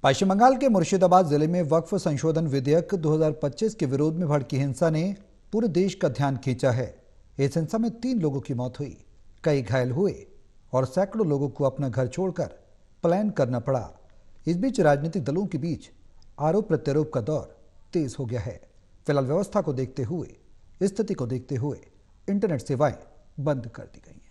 पश्चिम बंगाल के मुर्शिदाबाद जिले में वक्फ संशोधन विधेयक 2025 के विरोध में भड़की हिंसा ने पूरे देश का ध्यान खींचा है। इस हिंसा में 3 लोगों की मौत हुई, कई घायल हुए और सैकड़ों लोगों को अपना घर छोड़कर पलायन करना पड़ा। इस बीच राजनीतिक दलों के बीच आरोप प्रत्यारोप का दौर तेज हो गया है। फिलहाल व्यवस्था को देखते हुए, स्थिति को देखते हुए इंटरनेट सेवाएं बंद कर दी गई हैं।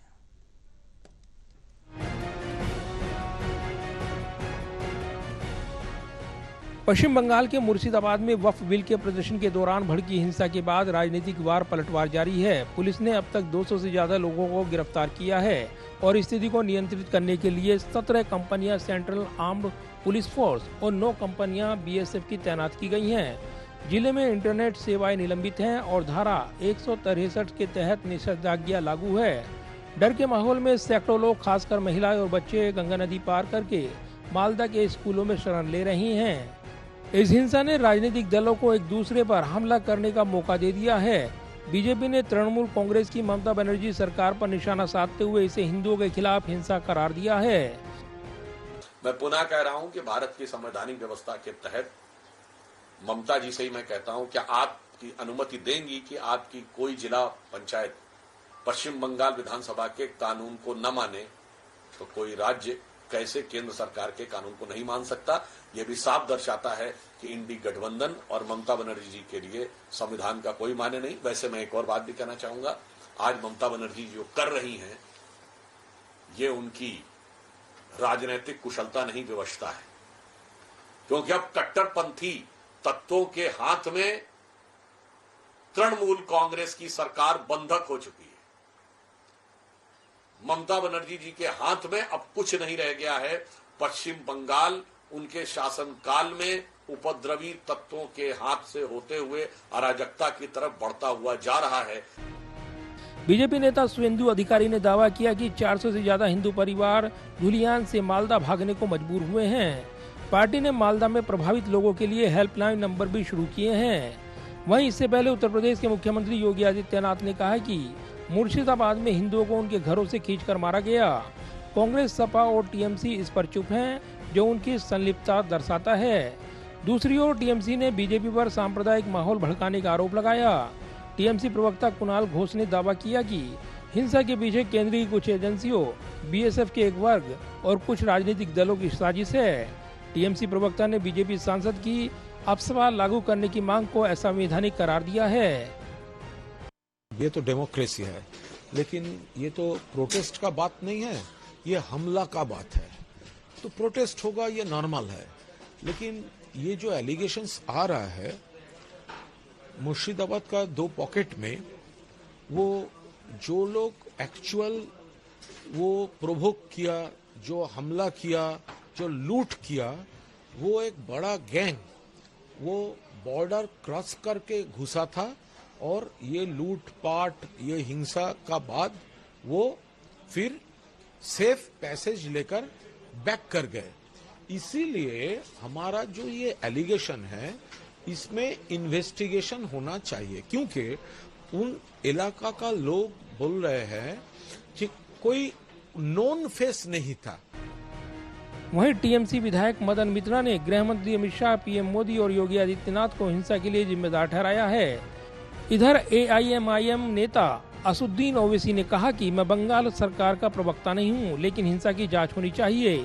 पश्चिम बंगाल के मुर्शिदाबाद में वक्फ बिल के प्रदर्शन के दौरान भड़की हिंसा के बाद राजनीतिक वार पलटवार जारी है। पुलिस ने अब तक 200 से ज्यादा लोगों को गिरफ्तार किया है और स्थिति को नियंत्रित करने के लिए 17 कंपनियां सेंट्रल आर्म्ड पुलिस फोर्स और 9 कंपनियां बीएसएफ की तैनात की गई हैं। जिले में इंटरनेट सेवाएं निलंबित हैं और धारा 163 के तहत निषेधाज्ञा लागू है। डर के माहौल में सैकड़ों लोग, खासकर महिलाएं और बच्चे, गंगा नदी पार करके मालदा के स्कूलों में शरण ले रही हैं। इस हिंसा ने राजनीतिक दलों को एक दूसरे पर हमला करने का मौका दे दिया है। बीजेपी ने तृणमूल कांग्रेस की ममता बनर्जी सरकार पर निशाना साधते हुए इसे हिंदुओं के खिलाफ हिंसा करार दिया है। मैं पुनः कह रहा हूं कि भारत की संवैधानिक व्यवस्था के तहत ममता जी से ही मैं कहता हूं, क्या आपकी अनुमति देंगी कि आपकी कोई जिला पंचायत पश्चिम बंगाल विधानसभा के कानून को न माने? तो कोई राज्य कैसे केंद्र सरकार के कानून को नहीं मान सकता? यह भी साफ दर्शाता है कि इंडी गठबंधन और ममता बनर्जी जी के लिए संविधान का कोई माने नहीं। वैसे मैं एक और बात भी कहना चाहूंगा, आज ममता बनर्जी जो कर रही हैं, ये उनकी राजनीतिक कुशलता नहीं, विवशता है। क्योंकि अब कट्टरपंथी तत्वों के हाथ में तृणमूल कांग्रेस की सरकार बंधक हो चुकी है। ममता बनर्जी जी के हाथ में अब कुछ नहीं रह गया है। पश्चिम बंगाल उनके शासनकाल में उपद्रवी तत्वों के हाथ से होते हुए अराजकता की तरफ बढ़ता हुआ जा रहा है। बीजेपी नेता शुवेंदु अधिकारी ने दावा किया कि 400 से ज्यादा हिंदू परिवार धुलियान से मालदा भागने को मजबूर हुए हैं। पार्टी ने मालदा में प्रभावित लोगों के लिए हेल्पलाइन नंबर भी शुरू किए हैं। वहीं इससे पहले उत्तर प्रदेश के मुख्यमंत्री योगी आदित्यनाथ ने कहा कि मुर्शिदाबाद में हिंदुओं को उनके घरों से खींचकर मारा गया। कांग्रेस, सपा और टीएमसी इस पर चुप हैं, जो उनकी संलिप्तता दर्शाता है। दूसरी ओर टीएमसी ने बीजेपी पर सांप्रदायिक माहौल भड़काने का आरोप लगाया। टीएमसी प्रवक्ता कुणाल घोष ने दावा किया कि हिंसा के पीछे केंद्रीय कुछ एजेंसियों, बीएसएफ के एक वर्ग और कुछ राजनीतिक दलों की साजिश है। टीएमसी प्रवक्ता ने बीजेपी सांसद की अफस्पा लागू करने की मांग को असंवैधानिक करार दिया है। ये तो डेमोक्रेसी है, लेकिन ये तो प्रोटेस्ट का बात नहीं है, ये हमला का बात है। तो प्रोटेस्ट होगा, ये नॉर्मल है। लेकिन ये जो एलिगेशंस आ रहा है मुर्शिदाबाद का 2 पॉकेट में, वो जो लोग एक्चुअल वो प्रोवोक किया, जो हमला किया, जो लूट किया, वो एक बड़ा गैंग वो बॉर्डर क्रॉस करके घुसा था और ये लूटपाट, ये हिंसा का बाद वो फिर सेफ पैसेज लेकर बैक कर गए। इसीलिए हमारा जो ये एलिगेशन है, इसमें इन्वेस्टिगेशन होना चाहिए, क्योंकि उन इलाका का लोग बोल रहे हैं कि कोई नोन फेस नहीं था। वहीं टीएमसी विधायक मदन मित्रा ने गृह मंत्री अमित शाह, पीएम मोदी और योगी आदित्यनाथ को हिंसा के लिए जिम्मेदार ठहराया है। इधर एआईएमआईएम नेता असुद्दीन ओवैसी ने कहा कि मैं बंगाल सरकार का प्रवक्ता नहीं हूं, लेकिन हिंसा की जांच होनी चाहिए।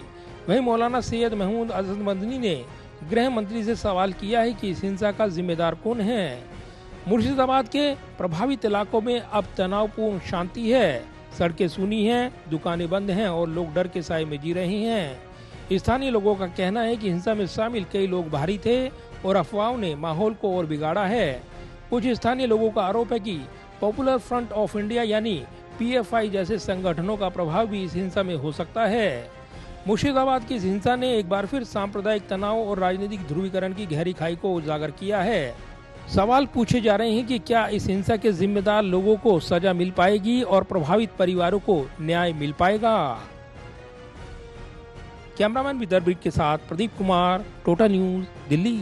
वहीं मौलाना सैयद महमूद अजहर मदनी ने गृह मंत्री से सवाल किया है कि इस हिंसा का जिम्मेदार कौन है। मुर्शिदाबाद के प्रभावित इलाकों में अब तनावपूर्ण शांति है। सड़कें सूनी हैं, दुकानें बंद हैं और लोग डर के साए में जी रहे हैं। स्थानीय लोगों का कहना है कि हिंसा में शामिल कई लोग बाहरी थे और अफवाहों ने माहौल को और बिगाड़ा है। कुछ स्थानीय लोगों का आरोप है कि पॉपुलर फ्रंट ऑफ इंडिया यानी पीएफआई जैसे संगठनों का प्रभाव भी इस हिंसा में हो सकता है। मुर्शिदाबाद की इस हिंसा ने एक बार फिर सांप्रदायिक तनाव और राजनीतिक ध्रुवीकरण की गहरी खाई को उजागर किया है। सवाल पूछे जा रहे हैं कि क्या इस हिंसा के जिम्मेदार लोगों को सजा मिल पाएगी और प्रभावित परिवारों को न्याय मिल पाएगा। कैमरामैन विदर्भ के साथ प्रदीप कुमार, टोटा न्यूज, दिल्ली।